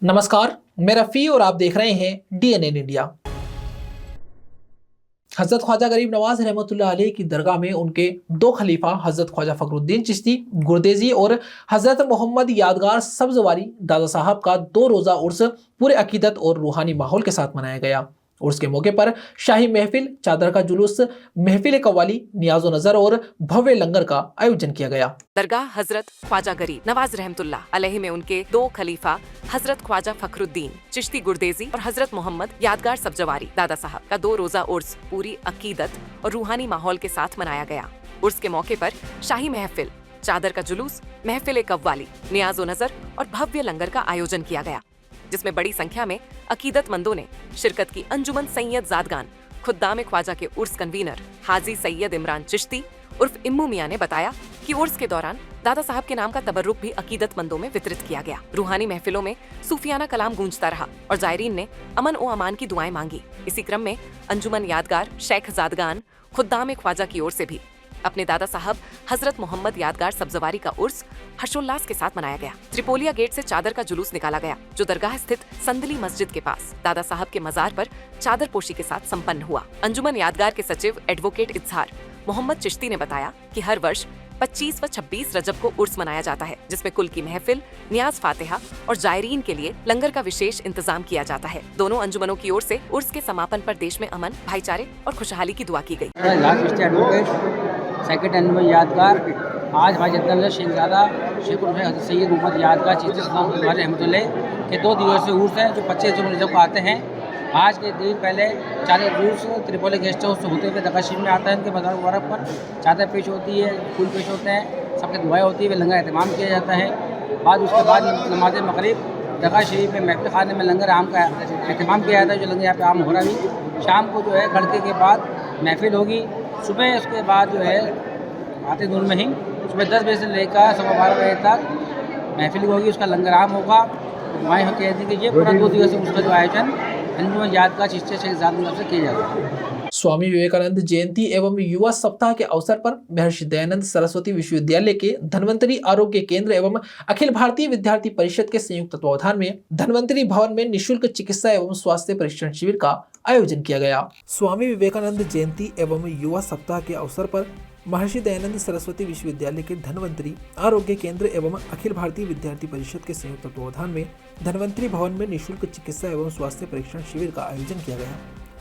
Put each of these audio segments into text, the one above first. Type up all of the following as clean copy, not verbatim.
नमस्कार, मैं रफ़ी और आप देख रहे हैं डीएनएन इंडिया। हज़रत ख्वाजा गरीब नवाज रहमतुल्लाह अलैह की दरगाह में उनके दो खलीफा हज़रत ख्वाजा फ़खरुद्दीन चिश्ती गुरदेजी और हज़रत मोहम्मद यादगार सब्ज़वारी दादा साहब का 2 रोज़ा उर्स पूरे अकीदत और रूहानी माहौल के साथ मनाया गया। उर्स के मौके पर शाही महफिल, चादर का जुलूस, महफिल कव्वाली, नियाज़ो नज़र और भव्य लंगर का आयोजन किया गया। दरगाह हजरत ख्वाजा गरीब नवाज रहमतुल्लाह अलैहि में उनके दो खलीफा हजरत ख्वाजा फखरुद्दीन चिश्ती गुरदेजी और हजरत मोहम्मद यादगार सब्जवारी दादा साहब का 2 रोज़ा उर्स पूरी अकीदत और रूहानी माहौल के साथ मनाया गया। उर्स के मौके पर शाही महफिल, चादर का जुलूस, महफिल कव्वाली, नियाज़ो नजर और भव्य लंगर का आयोजन किया गया, जिसमें बड़ी संख्या में अकीदतमंदों ने शिरकत की। अंजुमन सैयद जादगान खुद्दाम ख्वाजा के उर्स कन्वीनर हाजी सैयद इमरान चिश्ती उर्फ इम्मू मियां ने बताया कि उर्स के दौरान दादा साहब के नाम का तबर्रुक भी अकीदतमंदों में वितरित किया गया। रूहानी महफिलों में सूफियाना कलाम गूंजता रहा और जायरीन ने अमन ओ अमान की दुआएं मांगी। इसी क्रम में अंजुमन यादगार शेख जादगान खुद्दाम ख्वाजा की ओर से भी अपने दादा साहब हजरत मोहम्मद यादगार सब्जवारी का उर्स हर्षोल्लास के साथ मनाया गया। त्रिपोलिया गेट से चादर का जुलूस निकाला गया, जो दरगाह स्थित संदली मस्जिद के पास दादा साहब के मजार पर चादर पोशी के साथ संपन्न हुआ। अंजुमन यादगार के सचिव एडवोकेट इजहार मोहम्मद चिश्ती ने बताया कि हर वर्ष 25 व 26 रजब को उर्स मनाया जाता है, जिसमें कुल की महफिल, नियाज फातिहा और जायरीन के लिए लंगर का विशेष इंतजाम किया जाता है। दोनों अंजुमनों की ओर से उर्स के समापन पर देश में अमन, भाईचारे और खुशहाली की दुआ की गई। सेक्रेटरी अंजुमन यादगार आज भाई जद्दल शेखजादा शेख सैयद मोहम्मद यादगार चिश्ती रहमतुल्लाह के 2 दिवसीय उर्स हैं, जो 25 रजब को आते हैं। आज के दिन पहले चादर जुलूस त्रिपोली गेस्ट हाउस से होते हुए दरगाह शरीफ में आता है। उनके मज़ार मुबारक पर चादर पेश होती है, फूल पेश होते हैं, सबके दुआएं होती है, लंगर एहतमाम किया जाता है। उसके बाद नमाज मगरिब दरगाह शरीफ में महफिल खाने में लंगर आम का एहतमाम किया जाता है, जो लंगर यहाँ पे आम हो रहा भी। शाम को जो है खड़के के बाद महफिल होगी। सुबह उसके बाद जो है आते नूर में ही सुबह 10 बजे से लेकर 12:15 बजे तक महफिल होगी, उसका लंगर आम होगा। दुआएं कह दी कि ये पूरा 2 दिवसीय उसका जो आयोजन अंजुमन यादगार चिश्ती शेख जादगान से किया जाता है। स्वामी विवेकानंद जयंती एवं युवा सप्ताह के अवसर पर महर्षि दयानंद सरस्वती विश्वविद्यालय के धन्वंतरी आरोग्य केंद्र एवं अखिल भारतीय विद्यार्थी परिषद के संयुक्त तत्वावधान में धन्वंतरी भवन में निःशुल्क चिकित्सा एवं स्वास्थ्य परीक्षण शिविर का आयोजन किया गया। स्वामी विवेकानंद जयंती एवं युवा सप्ताह के अवसर पर महर्षि दयानंद सरस्वती विश्वविद्यालय के धन्वंतरी आरोग्य केंद्र एवं अखिल भारतीय विद्यार्थी परिषद के संयुक्त तत्वावधान में धन्वंतरी भवन में निःशुल्क चिकित्सा एवं स्वास्थ्य परीक्षण शिविर का आयोजन किया गया।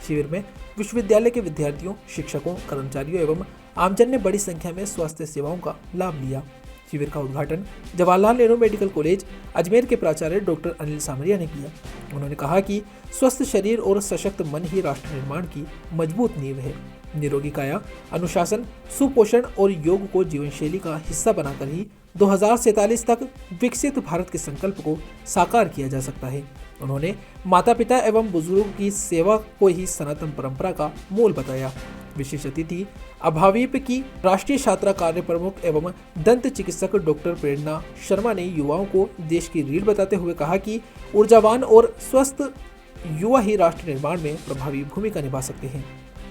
शिविर में विश्वविद्यालय के विद्यार्थियों, शिक्षकों, कर्मचारियों एवं आमजन ने बड़ी संख्या में स्वास्थ्य सेवाओं का लाभ लिया। शिविर का उद्घाटन जवाहरलाल नेहरू मेडिकल कॉलेज अजमेर के प्राचार्य डॉक्टर अनिल सामरिया ने किया। उन्होंने कहा कि स्वस्थ शरीर और सशक्त मन ही राष्ट्र निर्माण की मजबूत नींव है। निरोगी काया, अनुशासन, सुपोषण और योग को जीवन शैली का हिस्सा बनाकर ही 2047 तक विकसित भारत के संकल्प को साकार किया जा सकता है। उन्होंने माता पिता एवं बुजुर्गों की सेवा को ही सनातन परंपरा का मूल बताया। विशेष अतिथि अभावीप की राष्ट्रीय छात्रा कार्य प्रमुख एवं दंत चिकित्सक डॉक्टर प्रेरणा शर्मा ने युवाओं को देश की रीढ़ बताते हुए कहा कि ऊर्जावान और स्वस्थ युवा ही राष्ट्र निर्माण में प्रभावी भूमिका निभा सकते हैं।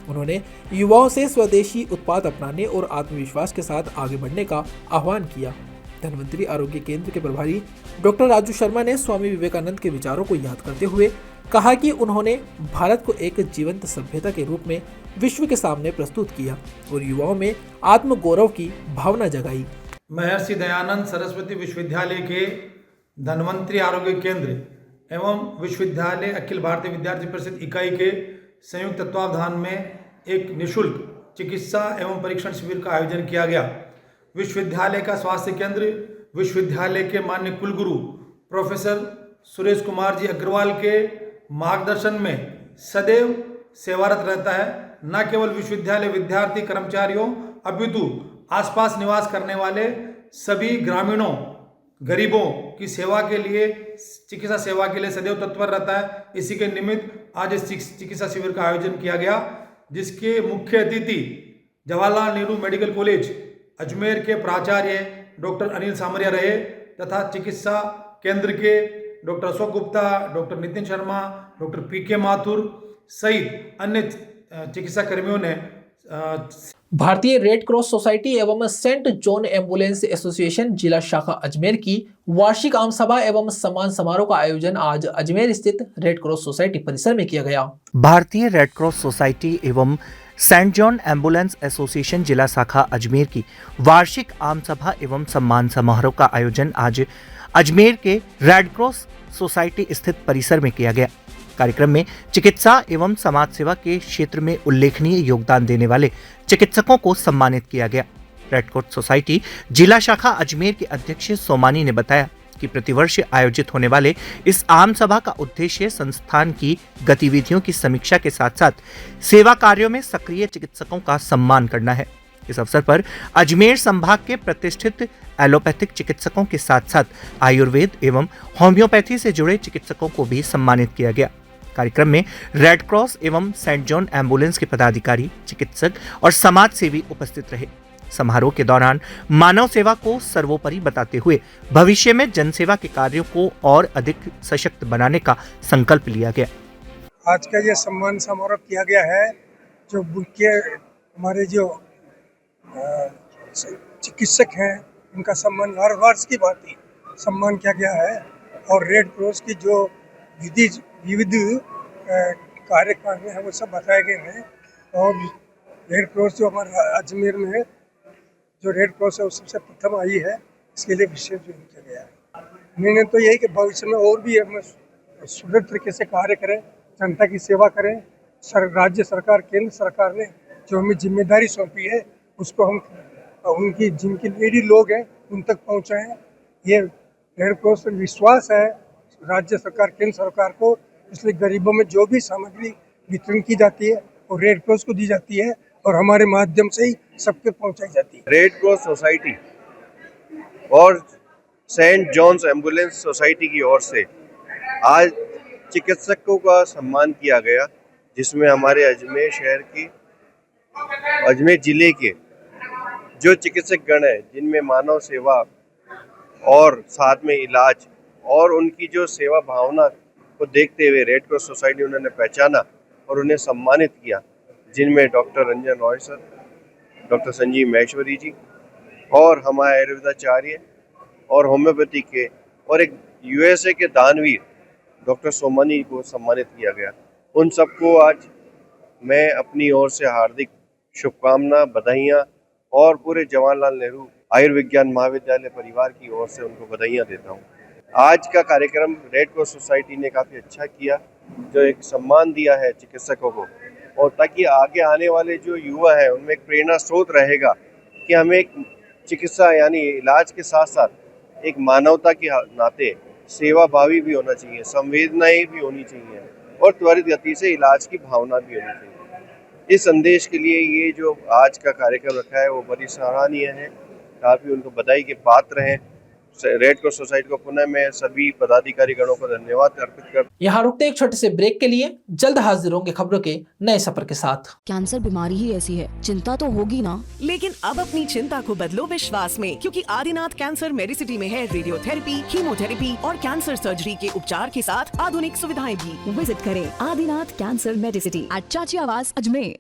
उन्होंने युवाओं से स्वदेशी उत्पाद अपनाने और आत्मविश्वास के साथ आगे बढ़ने का आह्वान किया। धन्वंतरी आरोग्य केंद्र के प्रभारी डॉक्टर राजू शर्मा ने स्वामी विवेकानंद के विचारों को याद करते हुए कहा कि उन्होंने भारत को एक जीवंत सभ्यता के रूप में विश्व के सामने प्रस्तुत किया और युवाओं में आत्मगौरव की भावना जगाई। महर्षि दयानंद सरस्वती विश्वविद्यालय के धन्वंतरी आरोग्य केंद्र एवं विश्वविद्यालय अखिल भारतीय विद्यार्थी परिषद इकाई के संयुक्त तत्वावधान में एक निःशुल्क चिकित्सा एवं परीक्षण शिविर का आयोजन किया गया। विश्वविद्यालय का स्वास्थ्य केंद्र विश्वविद्यालय के माननीय कुलगुरु प्रोफेसर सुरेश कुमार जी अग्रवाल के मार्गदर्शन में सदैव सेवारत रहता है। न केवल विश्वविद्यालय विद्यार्थी कर्मचारियों अपितु आसपास निवास करने वाले सभी ग्रामीणों, गरीबों की सेवा के लिए, चिकित्सा सेवा के लिए सदैव तत्पर रहता है। इसी के निमित्त आज इस चिकित्सा शिविर का आयोजन किया गया, जिसके मुख्य अतिथि जवाहरलाल नेहरू मेडिकल कॉलेज अजमेर के प्राचार्य डॉक्टर अनिल सामरिया रहे तथा चिकित्सा केंद्र के doctor Ashok Gupta, doctor Nitin Sharma, doctor PK Mathur सहित अन्य चिकित्सा कर्मियों ने भारतीय रेड क्रॉस सोसाइटी एवं सेंट जॉन एम्बुलेंस एसोसिएशन जिला शाखा अजमेर की वार्षिक आम सभा एवं सम्मान समारोह का आयोजन आज अजमेर स्थित रेड क्रॉस सोसाइटी परिसर में किया गया। भारतीय रेड क्रॉस सोसाइटी एवं सेंट जॉन एम्बुलेंस एसोसिएशन जिला शाखा अजमेर की वार्षिक आम सभा एवं सम्मान समारोह का आयोजन आज अजमेर के रेड क्रॉस सोसाइटी स्थित परिसर में किया गया। कार्यक्रम में चिकित्सा एवं समाज सेवा के क्षेत्र में उल्लेखनीय योगदान देने वाले चिकित्सकों को सम्मानित किया गया। रेड क्रॉस सोसाइटी जिला शाखा अजमेर के अध्यक्ष सोमानी ने बताया कि प्रतिवर्ष आयोजित होने वाले इस आम सभा का उद्देश्य संस्थान की गतिविधियों की समीक्षा के साथ साथ सेवा कार्यों में सक्रिय चिकित्सकों का सम्मान करना है। इस अवसर पर अजमेर संभाग के प्रतिष्ठित एलोपैथिक चिकित्सकों के साथ साथ आयुर्वेद एवं होम्योपैथी से जुड़े चिकित्सकों को भी सम्मानित किया गया। कार्यक्रम में रेड क्रॉस एवं सेंट जॉन एम्बुलेंस के पदाधिकारी, चिकित्सक और समाज सेवी उपस्थित रहे। समारोह के दौरान मानव सेवा को सर्वोपरि बताते हुए भविष्य में जनसेवा के कार्यों को और अधिक सशक्त बनाने का संकल्प लिया गया। आज का ये सम्मान समारोह किया गया है, जो मुख्य हमारे जो चिकित्सक हैं उनका सम्मान हर वर्ष की बात ही सम्मान किया गया है और रेड क्रॉस की जो विविध कार्य हैं वो सब बताए गए हैं। और रेड क्रॉस जो हमारे अजमेर में जो रेड क्रॉस है वो सबसे प्रथम आई है, इसके लिए विशेष जो किया गया है। मैंने तो यही कि भविष्य में और भी हम सुदृढ़ तरीके से कार्य करें, जनता की सेवा करें। राज्य सरकार, केंद्र सरकार ने जो हमें जिम्मेदारी सौंपी है उसको हम उनकी जिनके नीडी लोग हैं उन तक पहुँचाएँ। ये रेड क्रॉस पर विश्वास है राज्य सरकार, केंद्र सरकार को, इसलिए गरीबों में जो भी सामग्री वितरण की जाती है वो रेड क्रॉस को दी जाती है और हमारे माध्यम से ही सबके पहुंचाई जाती है। रेड क्रॉस सोसाइटी और सेंट जॉन्स एम्बुलेंस सोसाइटी की ओर से आज चिकित्सकों का सम्मान किया गया, जिसमें हमारे अजमेर शहर की, अजमेर जिले के जो चिकित्सक गण हैं, जिनमें मानव सेवा और साथ में इलाज और उनकी जो सेवा भावना को देखते हुए रेड क्रॉस सोसाइटी उन्होंने पहचाना और उन्हें सम्मानित किया, जिनमें doctor Ranjan Roy sir, doctor Sanjeev Maheshwari ji और हमारे आयुर्वेदाचार्य और होम्योपैथी के और एक यूएसए के दानवीर डॉक्टर सोमानी को सम्मानित किया गया। उन सबको आज मैं अपनी ओर से हार्दिक शुभकामना, बधाइयाँ और पूरे जवाहरलाल नेहरू आयुर्विज्ञान महाविद्यालय परिवार की ओर से उनको बधाइयाँ देता हूँ। आज का कार्यक्रम रेड क्रॉस सोसाइटी ने काफ़ी अच्छा किया, जो एक सम्मान दिया है चिकित्सकों को, और ताकि आगे आने वाले जो युवा हैं उनमें एक प्रेरणा स्रोत रहेगा कि हमें एक चिकित्सा यानी इलाज के साथ साथ एक मानवता के नाते सेवा भावी भी होना चाहिए, संवेदनाएं भी होनी चाहिए और त्वरित गति से इलाज की भावना भी होनी चाहिए। इस संदेश के लिए ये जो आज का कार्यक्रम रखा है वो बड़ी सराहनीय है, काफ़ी उनको बधाई के पात्र हैं। रेड क्रॉस सोसाइटी को पुनः मैं सभी पदाधिकारी गणों को धन्यवाद अर्पित करता हूं। यहाँ रुकते एक छोटे से ब्रेक के लिए, जल्द हाजिर होंगे खबरों के नए सफर के साथ। कैंसर बीमारी ही ऐसी है, चिंता तो होगी ना। लेकिन अब अपनी चिंता को बदलो विश्वास में, क्योंकि आदिनाथ कैंसर मेडिसिटी में है रेडियोथेरेपी, कीमोथेरेपी और कैंसर सर्जरी के उपचार के साथ आधुनिक सुविधाएं भी। विजिट करें आदिनाथ कैंसर मेडिसिटी एट चाची आवास अजमेर।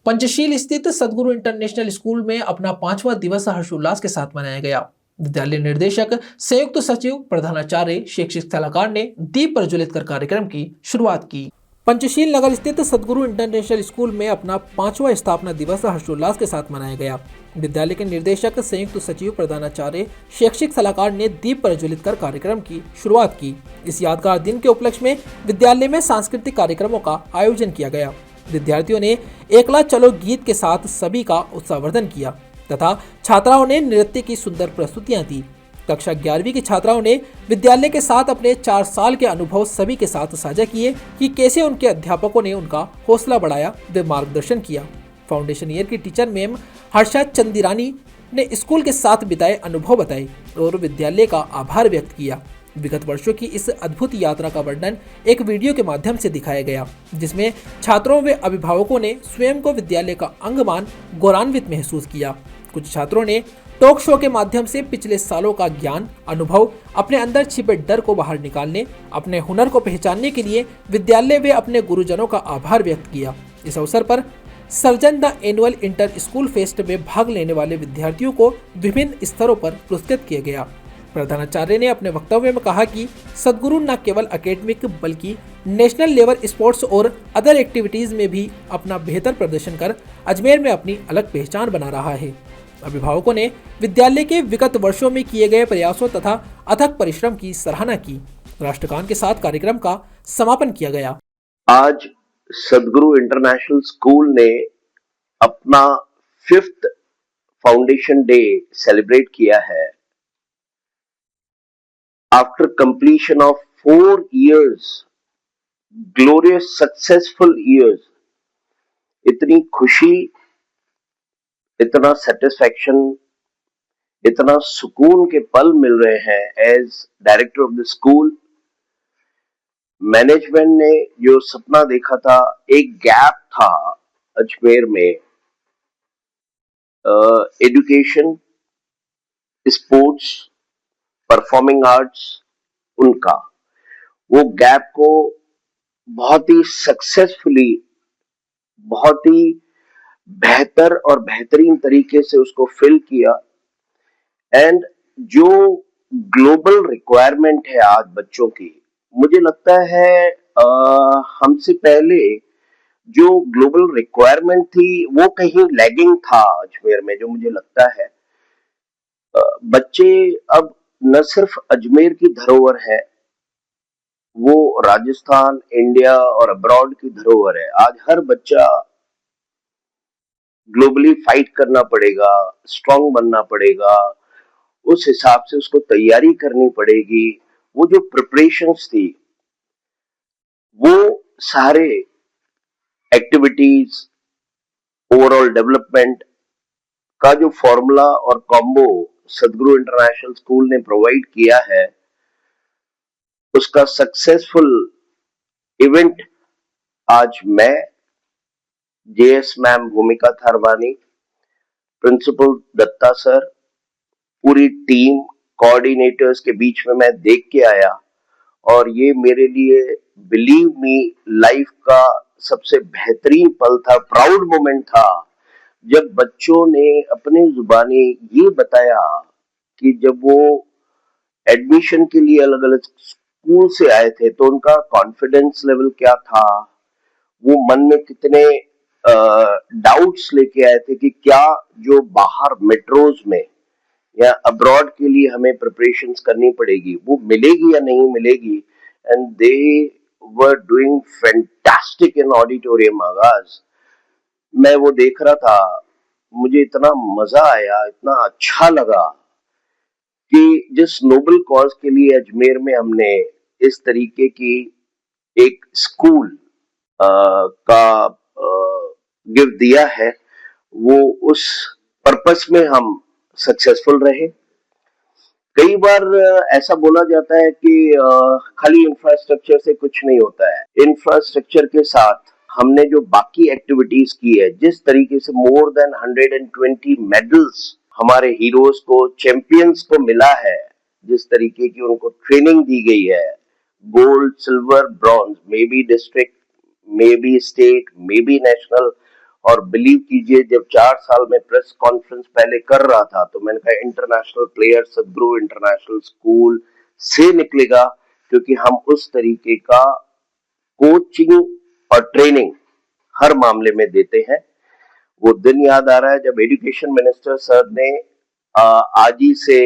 पंचशील स्थित सदगुरु इंटरनेशनल स्कूल में अपना 5वां दिवस हर्षोल्लास के साथ मनाया गया। विद्यालय निर्देशक, संयुक्त सचिव, प्रधानाचार्य, शैक्षिक सलाहकार ने दीप प्रज्वलित कर कार्यक्रम की शुरुआत की। पंचशील नगर स्थित सदगुरु इंटरनेशनल स्कूल में अपना 5वां स्थापना दिवस हर्षोल्लास के साथ मनाया गया। विद्यालय के निर्देशक, संयुक्त सचिव, प्रधानाचार्य, शैक्षिक सलाहकार ने दीप प्रज्वलित कर कार्यक्रम की शुरुआत की। इस यादगार दिन के उपलक्ष्य में विद्यालय में सांस्कृतिक कार्यक्रमों का आयोजन किया गया। विद्यार्थियों ने एकला चलो गीत के साथ सभी का उत्साहवर्धन किया तथा छात्राओं ने नृत्य की सुंदर प्रस्तुतियां दी। कक्षा 11वीं की छात्राओं ने विद्यालय के साथ अपने 4 साल के अनुभव सभी के साथ साझा किए कि कैसे उनके अध्यापकों ने उनका हौसला बढ़ाया व मार्गदर्शन किया। फाउंडेशन ईयर की टीचर मैम हर्षा चंदिरानी ने स्कूल के साथ बिताए अनुभव बताए और विद्यालय का आभार व्यक्त किया। विगत वर्षों की इस अद्भुत यात्रा का वर्णन एक वीडियो के माध्यम से दिखाया गया, जिसमें छात्रों व अभिभावकों ने स्वयं को विद्यालय का अंग मान गौरवान्वित महसूस किया। कुछ छात्रों ने टॉक शो के माध्यम से पिछले सालों का ज्ञान, अनुभव, अपने अंदर छिपे डर को बाहर निकालने, अपने हुनर को पहचानने के लिए विद्यालय व अपने गुरुजनों का आभार व्यक्त किया। इस अवसर पर surgeon the annual inter school fest में भाग लेने वाले विद्यार्थियों को विभिन्न स्तरों पर पुरस्कृत किया गया। प्रधानाचार्य ने अपने वक्तव्य में कहा कि सदगुरु न केवल एकेडमिक बल्कि नेशनल लेवल स्पोर्ट्स और अदर एक्टिविटीज में भी अपना बेहतर प्रदर्शन कर अजमेर में अपनी अलग पहचान बना रहा है। अभिभावकों ने विद्यालय के विगत वर्षों में किए गए प्रयासों तथा अथक परिश्रम की सराहना की। राष्ट्रगान के साथ कार्यक्रम का समापन किया गया। आज सदगुरु इंटरनेशनल स्कूल ने अपना 5th फाउंडेशन डे सेलिब्रेट किया है। After completion of 4 years, glorious successful years, इतनी खुशी, इतना सेटिस्फैक्शन, इतना सुकून के पल मिल रहे हैं। As director of the school, management ने जो सपना देखा था, एक गैप था अजमेर में एजुकेशन, स्पोर्ट्स, परफॉर्मिंग आर्ट्स, उनका वो गैप को बहुत ही सक्सेसफुली, बहुत ही बेहतर और बेहतरीन तरीके से उसको फिल किया। एंड जो ग्लोबल रिक्वायरमेंट है आज बच्चों की, मुझे लगता है हमसे पहले जो ग्लोबल रिक्वायरमेंट थी वो कहीं लैगिंग था अजमेर में, जो मुझे लगता है बच्चे अब न सिर्फ अजमेर की धरोहर है, वो राजस्थान, इंडिया और अब्रॉड की धरोहर है। आज हर बच्चा ग्लोबली फाइट करना पड़ेगा, स्ट्रांग बनना पड़ेगा, उस हिसाब से उसको तैयारी करनी पड़ेगी। वो जो प्रिपरेशंस थी, वो सारे एक्टिविटीज, ओवरऑल डेवलपमेंट का जो फॉर्मूला और कॉम्बो सदगुरु इंटरनेशनल स्कूल ने प्रोवाइड किया है, उसका सक्सेसफुल इवेंट आज मैं, जेएस मैम भूमिका थारवानी, प्रिंसिपल दत्ता सर, पूरी टीम, कोऑर्डिनेटर्स के बीच में मैं देख के आया। और ये मेरे लिए, बिलीव मी, लाइफ का सबसे बेहतरीन पल था, प्राउड मोमेंट था, जब बच्चों ने अपने जुबानी ये बताया कि जब वो एडमिशन के लिए अलग अलग स्कूल से आए थे तो उनका कॉन्फिडेंस लेवल क्या था, वो मन में कितने डाउट्स लेके आए थे कि क्या जो बाहर मेट्रोज में या अब्रॉड के लिए हमें प्रिपरेशंस करनी पड़ेगी वो मिलेगी या नहीं मिलेगी। And they were doing fantastic in auditorium आगाज। मैं वो देख रहा था, मुझे इतना मजा आया, इतना अच्छा लगा कि जिस नोबल कॉज के लिए अजमेर में हमने इस तरीके की एक स्कूल का गिफ्ट दिया है, वो उस पर्पस में हम सक्सेसफुल रहे। कई बार ऐसा बोला जाता है कि खाली इंफ्रास्ट्रक्चर से कुछ नहीं होता है। इंफ्रास्ट्रक्चर के साथ हमने जो बाकी एक्टिविटीज की है, जिस तरीके से मोर देन 120 मेडल्स हमारे हीरोज को, चैंपियंस को मिला है, जिस तरीके की उनको ट्रेनिंग दी गई है, gold, silver, bronze, may be district, may be state, may be national. और बिलीव कीजिए, जब 4 साल में प्रेस कॉन्फ्रेंस पहले कर रहा था तो मैंने कहा इंटरनेशनल प्लेयर सदगुरु इंटरनेशनल स्कूल से निकलेगा, क्योंकि हम उस तरीके का कोचिंग और ट्रेनिंग हर मामले में देते हैं। वो दिन याद आ रहा है जब एजुकेशन मिनिस्टर सर ने आज ही से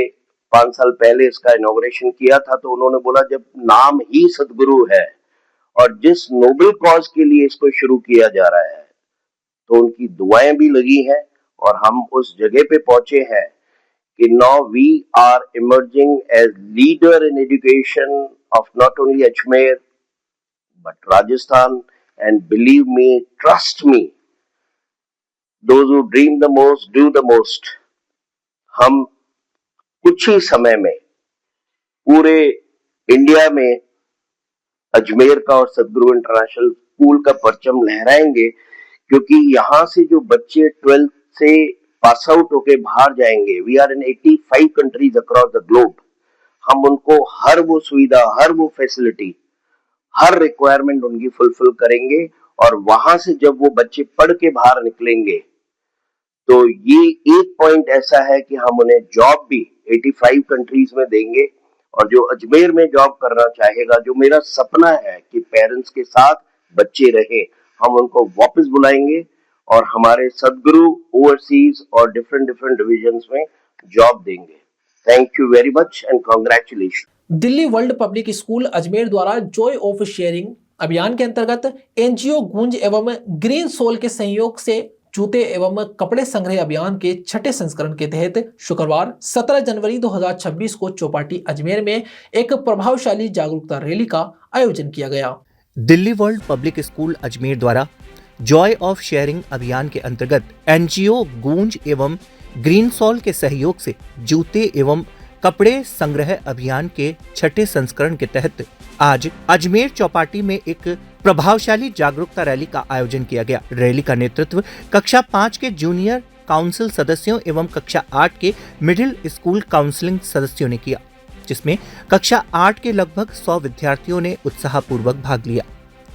5 साल पहले इसका इनॉग्रेशन किया था, तो उन्होंने बोला जब नाम ही सदगुरु है और जिस नोबल कॉज के लिए इसको शुरू किया जा रहा है, तो उनकी दुआएं भी लगी हैं और हम उस जगह पे पहुंचे हैं कि now we are emerging as leader in education of not only Ajmer but Rajasthan. And believe me, trust me, those who dream the most do the most। हम कुछ ही समय में पूरे इंडिया में अजमेर का और सदगुरु इंटरनेशनल स्कूल का परचम लहराएंगे, क्योंकि यहां से जो बच्चे 12th से पास आउट होके बाहर जाएंगे, we are in 85 countries across the globe, हम उनको हर वो सुविधा, हर वो फैसिलिटी, हर रिक्वायरमेंट उनकी फुलफिल करेंगे। और वहां से जब वो बच्चे पढ़ के बाहर निकलेंगे, तो ये एक पॉइंट ऐसा है कि हम उन्हें जॉब भी 85 कंट्रीज में देंगे। और जो अजमेर में जॉब करना चाहेगा, जो मेरा सपना है कि पेरेंट्स के साथ बच्चे रहे, हम उनको वापस बुलाएंगे और हमारे सदगुरु ओवरसीज और डिफरेंट डिविजन्स में जॉब देंगे। Thank you very much and congratulation. Delhi world public school Ajmer द्वारा जॉय ऑफ शेयरिंग अभियान के अंतर्गत एनजीओ गूंज एवं ग्रीन सोल के सहयोग से जूते एवं कपड़े संग्रह अभियान के 6ठे संस्करण के तहत शुक्रवार 17 जनवरी 2026 को चौपाटी अजमेर में एक प्रभावशाली जागरूकता रैली का आयोजन किया गया। Delhi world public school Ajmer द्वारा जॉय ऑफ शेयरिंग अभियान के अंतर्गत एनजीओ गूंज एवं ग्रीन सोल के सहयोग से जूते एवं कपड़े संग्रह अभियान के 6ठे संस्करण के तहत आज अजमेर चौपाटी में एक प्रभावशाली जागरूकता रैली का आयोजन किया गया। रैली का नेतृत्व कक्षा 5 के जूनियर काउंसिल सदस्यों एवं कक्षा 8 के मिडिल स्कूल काउंसलिंग सदस्यों ने किया, जिसमें कक्षा 8 के लगभग 100 विद्यार्थियों ने उत्साहपूर्वक भाग लिया।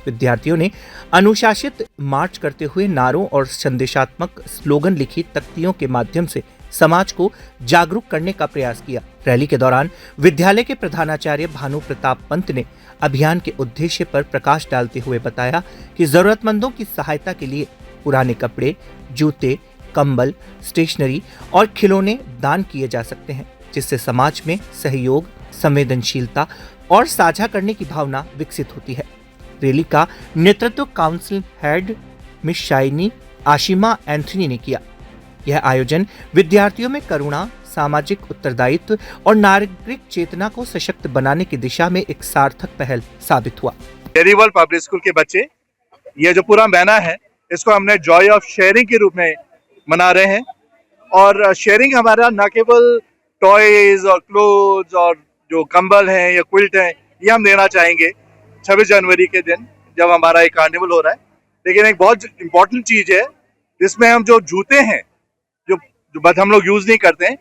विद्यार्थियों ने अनुशासित मार्च करते हुए नारों और संदेशात्मक स्लोगन लिखी तख्तियों के माध्यम से समाज को जागरूक करने का प्रयास किया। रैली के दौरान विद्यालय के प्रधानाचार्य भानु प्रताप पंत ने अभियान के उद्देश्य पर प्रकाश डालते हुए बताया कि जरूरतमंदों की सहायता के लिए पुराने कपड़े, जूते, कंबल, स्टेशनरी और खिलौने दान किए जा सकते हैं, जिससे समाज में सहयोग, संवेदनशीलता और साझा करने की भावना विकसित होती है। रैली का नेतृत्व council head miss shiny Ashima Anthony ने किया। यह आयोजन विद्यार्थियों में करुणा, सामाजिक उत्तरदायित्व और नागरिक चेतना को सशक्त बनाने की दिशा में एक सार्थक पहल साबित हुआ। दिल्ली वर्ल्ड पब्लिक स्कूल के बच्चे ये जो पूरा महीना है, इसको हमने जॉय ऑफ शेयरिंग के रूप में मना रहे हैं। और शेयरिंग हमारा न केवल टॉयज और क्लोथ्स और जो कंबल हैं या क्विल्ट हैं, ये हम देना चाहेंगे 26 जनवरी के दिन जब हमारा एक कार्निवल हो रहा है। लेकिन एक बहुत इम्पोर्टेंट चीज़ है, जिसमें हम जो जूते हैं जो बस हम लोग यूज़ नहीं करते हैं,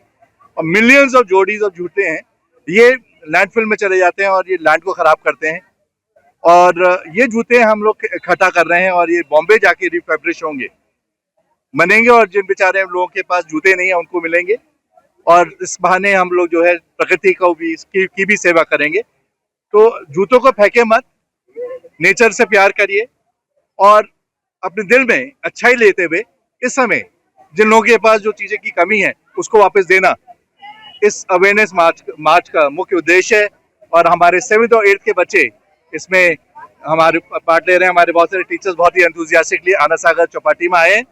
और मिलियंस ऑफ जोड़ीज ऑफ जूते हैं, ये लैंडफिल में चले जाते हैं और ये लैंड को ख़राब करते हैं। और ये जूते हम लोग इकट्ठा कर रहे हैं और ये बॉम्बे जाके रिफैब्रिश होंगे, बनेंगे, और जिन बेचारे लोगों के पास जूते नहीं है उनको मिलेंगे। और इस बहाने हम लोग जो है प्रकृति को भी की भी सेवा करेंगे। तो जूतों को फेंके मत, नेचर से प्यार करिए और अपने दिल में अच्छाई लेते हुए इस समय जिन लोगों के पास जो चीज़ें की कमी है उसको वापस देना इस अवेयरनेस मार्च का मुख्य उद्देश्य है। और हमारे 7th और 8th के बच्चे इसमें हमारे पार्ट ले रहे हैं। हमारे बहुत सारे टीचर्स बहुत ही एंथुसियास्टिकली आना सागर चौपाटी में आए हैं।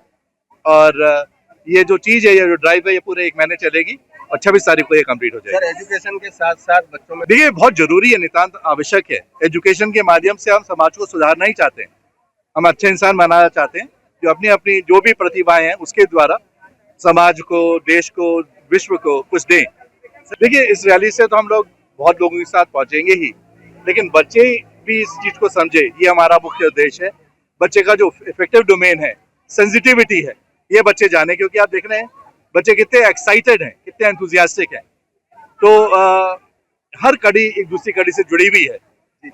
और ये जो चीज़ है, ये जो ड्राइव है, ये पूरे 1 महीने चलेगी और 26 तारीख को ये कंप्लीट हो जाएगी। सर, एजुकेशन के साथ साथ बच्चों में देखिए बहुत जरूरी है, नितांत आवश्यक है। एजुकेशन के माध्यम से हम समाज को सुधारना ही चाहते हैं, हम अच्छे इंसान बनाना चाहते हैं जो अपनी अपनी जो भी प्रतिभाएं हैं उसके द्वारा समाज को, देश को, विश्व को कुछ दें। देखिए इस रैली से तो हम लोग बहुत लोगों के साथ पहुंचेंगे ही, लेकिन बच्चे भी इस चीज को समझे, ये हमारा मुख्य उद्देश्य है। बच्चे का जो इफेक्टिव डोमेन है, सेंसिटिविटी है, ये बच्चे जाने, क्योंकि आप देख रहे हैं बच्चे कितने एक्साइटेड हैं, कितने एंथुसियास्टिक हैं। तो हर कड़ी एक दूसरी कड़ी से जुड़ी हुई है।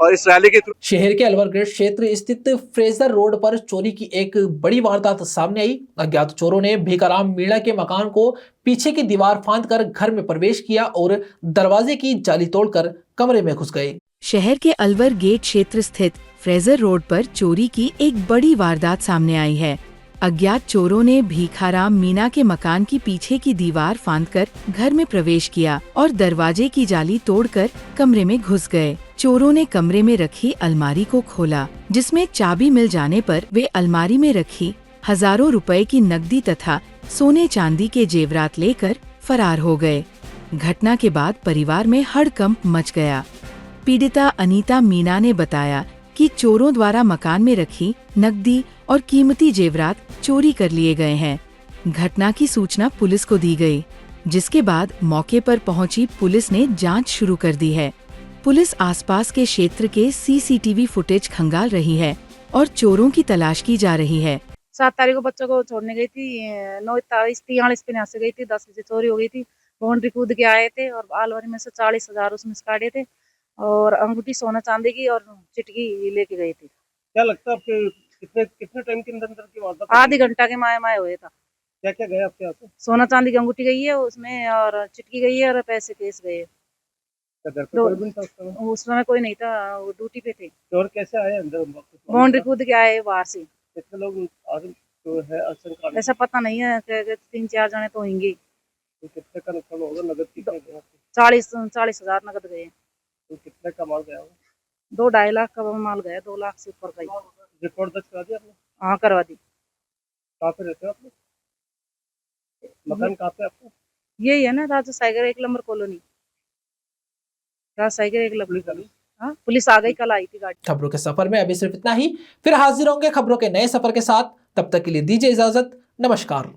और इस रैली के थ्रू शहर के अलवरगेट क्षेत्र स्थित फ्रेजर रोड पर चोरी की एक बड़ी वारदात सामने आई। अज्ञात चोरों ने भीखाराम मीणा के मकान को पीछे की दीवार फांदकर घर में प्रवेश किया और दरवाजे की जाली तोड़कर कमरे में घुस गए। शहर के अलवर गेट क्षेत्र स्थित फ्रेजर रोड पर चोरी की एक बड़ी वारदात सामने आई है। अज्ञात चोरों ने भीखाराम मीना के मकान की पीछे की दीवार फांदकर घर में प्रवेश किया और दरवाजे की जाली तोड़कर कमरे में घुस गए। चोरों ने कमरे में रखी अलमारी को खोला, जिसमें चाबी मिल जाने पर वे अलमारी में रखी हजारों रुपए की नकदी तथा सोने चांदी के जेवरात लेकर फरार हो गए। घटना के बाद परिवार में हड़कंप मच गया। पीड़िता अनीता मीना ने बताया कि चोरों द्वारा मकान में रखी नकदी और कीमती जेवरात चोरी कर लिए गए हैं। घटना की सूचना पुलिस को दी गई, जिसके बाद मौके पर पहुंची पुलिस ने जांच शुरू कर दी है। पुलिस आसपास के क्षेत्र के सीसीटीवी फुटेज खंगाल रही है और चोरों की तलाश की जा रही है। 7 तारीख को बच्चों को छोड़ने गई थी, 9:43 पे यहाँ से गई थी, 10 बजे चोरी हो गई थी। बाउंड्री कूद के आए थे और अलमारी में से 40,000 उसमें से काटे थे और अंगूठी सोना चांदी की और चिटकी लेके गए थे। क्या लगता है आपके कितने टाइम के अंदर की वारदात? आधे घंटा के माए हुए था। क्या क्या गया आपके यहाँ से? सोना चांदी की अंगूठी गई है उसमें और चिटकी गई है और पैसे केस गए। घर पे कोई भी नहीं था उस समय कोई नहीं था, वो ड्यूटी पे थे। चोर कैसे आए अंदर? बाउंड्री कूद के आए बाहर से। कितने लोग जो है आशंका? ऐसा पता नहीं है, 3-4 जने तो होंगे। तो कितने का नुकसान होगा? नगद कितने गया? 40,000 नकद गए। तो कितने का माल गया? 2-2.5 लाख का माल गया, 2 लाख से ऊपर का। रिपोर्ट दर्ज करा दी आपने? हाँ, करवा दी। कहाँ पे रहते हो आप लोग? मकान कहाँ पे आपका? यही है ना, राजा सागर 1 नंबर कॉलोनी। राजा सागर 1 नंबर। हाँ, पुलिस आ गई, कल आई थी गाड़ी। खबरों के सफर में अभी सिर्फ इतना ही। फिर हाजिर होंगे खबरों के नए सफर के साथ। तब तक के लिए दीजिए इजाजत। नमस्कार।